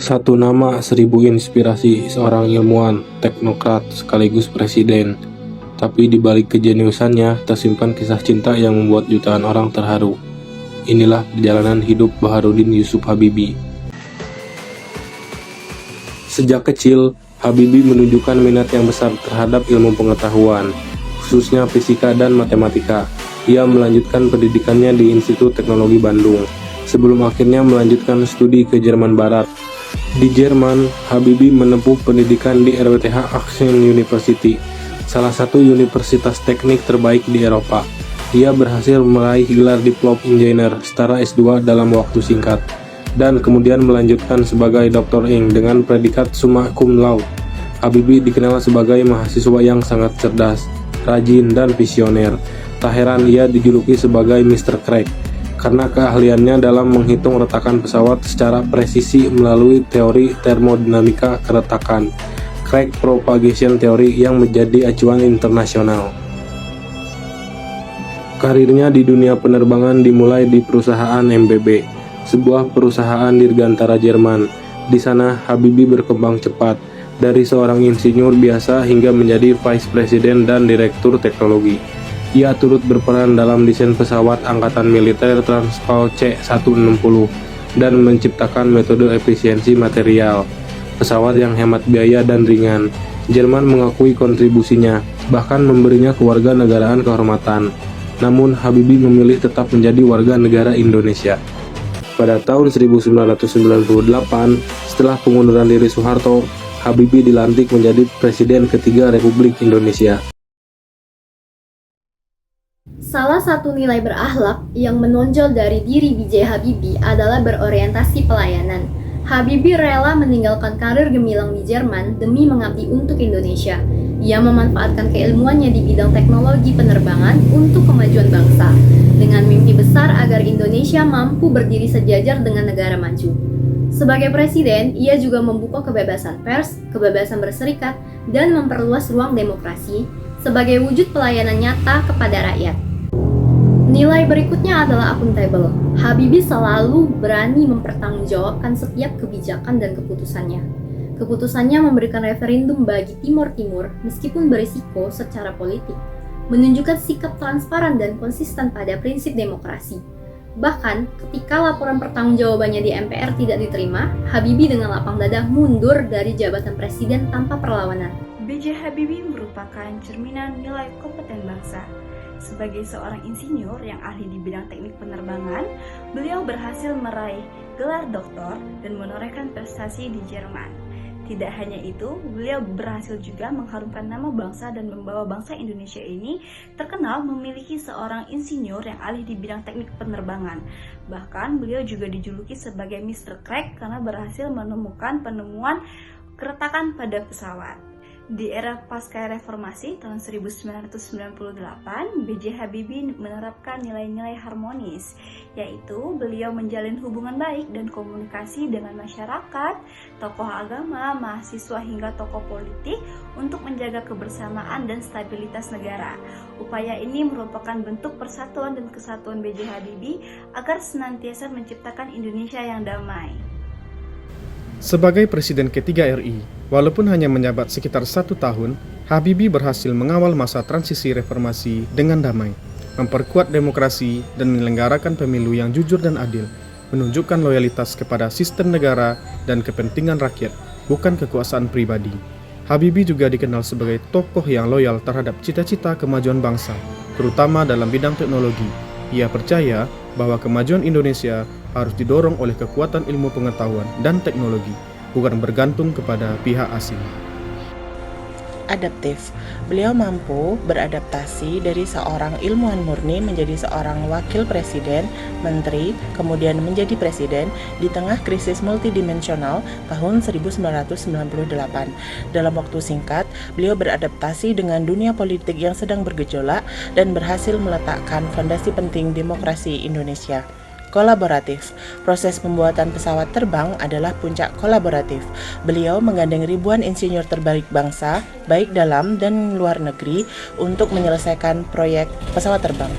Satu nama, seribu inspirasi, seorang ilmuwan, teknokrat, sekaligus presiden. Tapi di balik kejeniusannya, tersimpan kisah cinta yang membuat jutaan orang terharu. Inilah perjalanan hidup Baharudin Yusuf Habibie. Sejak kecil, Habibie menunjukkan minat yang besar terhadap ilmu pengetahuan, khususnya fisika dan matematika. Ia melanjutkan pendidikannya di Institut Teknologi Bandung, sebelum akhirnya melanjutkan studi ke Jerman Barat. Di Jerman, Habibie menempuh pendidikan di RWTH Aachen University, salah satu universitas teknik terbaik di Eropa. Ia berhasil meraih gelar Diplom Engineer setara S2 dalam waktu singkat, dan kemudian melanjutkan sebagai Dr. Ing dengan predikat summa cum laude. Habibie dikenal sebagai mahasiswa yang sangat cerdas, rajin, dan visioner. Tak heran ia dijuluki sebagai Mr. Crack, karena keahliannya dalam menghitung retakan pesawat secara presisi melalui teori termodinamika keretakan, Crack Propagation Theory, yang menjadi acuan internasional. Karirnya di dunia penerbangan dimulai di perusahaan MBB, sebuah perusahaan dirgantara Jerman. Di sana, Habibie berkembang cepat, dari seorang insinyur biasa hingga menjadi vice president dan direktur teknologi. Ia turut berperan dalam desain pesawat Angkatan Militer Transpal C-160 dan menciptakan metode efisiensi material, pesawat yang hemat biaya dan ringan. Jerman mengakui kontribusinya, bahkan memberinya kewarganegaraan kehormatan. Namun, Habibie memilih tetap menjadi warga negara Indonesia. Pada tahun 1998, setelah pengunduran diri Soeharto, Habibie dilantik menjadi Presiden ketiga Republik Indonesia. Salah satu nilai berakhlak yang menonjol dari diri B.J. Habibie adalah berorientasi pelayanan. Habibie rela meninggalkan karir gemilang di Jerman demi mengabdi untuk Indonesia. Ia memanfaatkan keilmuannya di bidang teknologi penerbangan untuk kemajuan bangsa, dengan mimpi besar agar Indonesia mampu berdiri sejajar dengan negara maju. Sebagai presiden, ia juga membuka kebebasan pers, kebebasan berserikat, dan memperluas ruang demokrasi sebagai wujud pelayanan nyata kepada rakyat. Nilai berikutnya adalah akuntabel. Habibie selalu berani mempertanggungjawabkan setiap kebijakan dan keputusannya. Keputusannya memberikan referendum bagi Timur Timur meskipun berisiko secara politik, menunjukkan sikap transparan dan konsisten pada prinsip demokrasi. Bahkan, ketika laporan pertanggungjawabannya di MPR tidak diterima, Habibie dengan lapang dada mundur dari jabatan presiden tanpa perlawanan. B.J. Habibie merupakan cerminan nilai kompeten bangsa. Sebagai seorang insinyur yang ahli di bidang teknik penerbangan, beliau berhasil meraih gelar doktor dan menorehkan prestasi di Jerman. Tidak hanya itu, beliau berhasil juga mengharumkan nama bangsa dan membawa bangsa Indonesia ini terkenal memiliki seorang insinyur yang ahli di bidang teknik penerbangan. Bahkan beliau juga dijuluki sebagai Mr. Crack karena berhasil menemukan penemuan keretakan pada pesawat. Di era pasca reformasi tahun 1998, B.J. Habibie menerapkan nilai-nilai harmonis, yaitu beliau menjalin hubungan baik dan komunikasi dengan masyarakat, tokoh agama, mahasiswa hingga tokoh politik untuk menjaga kebersamaan dan stabilitas negara. Upaya ini merupakan bentuk persatuan dan kesatuan B.J. Habibie agar senantiasa menciptakan Indonesia yang damai. Sebagai Presiden ketiga RI, walaupun hanya menjabat sekitar 1 tahun, Habibie berhasil mengawal masa transisi reformasi dengan damai, memperkuat demokrasi dan menyelenggarakan pemilu yang jujur dan adil, menunjukkan loyalitas kepada sistem negara dan kepentingan rakyat, bukan kekuasaan pribadi. Habibie juga dikenal sebagai tokoh yang loyal terhadap cita-cita kemajuan bangsa, terutama dalam bidang teknologi. Ia percaya bahwa kemajuan Indonesia harus didorong oleh kekuatan ilmu pengetahuan dan teknologi, bukan bergantung kepada pihak asing. Adaptif. Beliau mampu beradaptasi dari seorang ilmuwan murni menjadi seorang wakil presiden, menteri, kemudian menjadi presiden di tengah krisis multidimensional tahun 1998. Dalam waktu singkat, beliau beradaptasi dengan dunia politik yang sedang bergejolak dan berhasil meletakkan fondasi penting demokrasi Indonesia. Kolaboratif. Proses pembuatan pesawat terbang adalah puncak kolaboratif. Beliau menggandeng ribuan insinyur terbaik bangsa, baik dalam dan luar negeri, untuk menyelesaikan proyek pesawat terbang.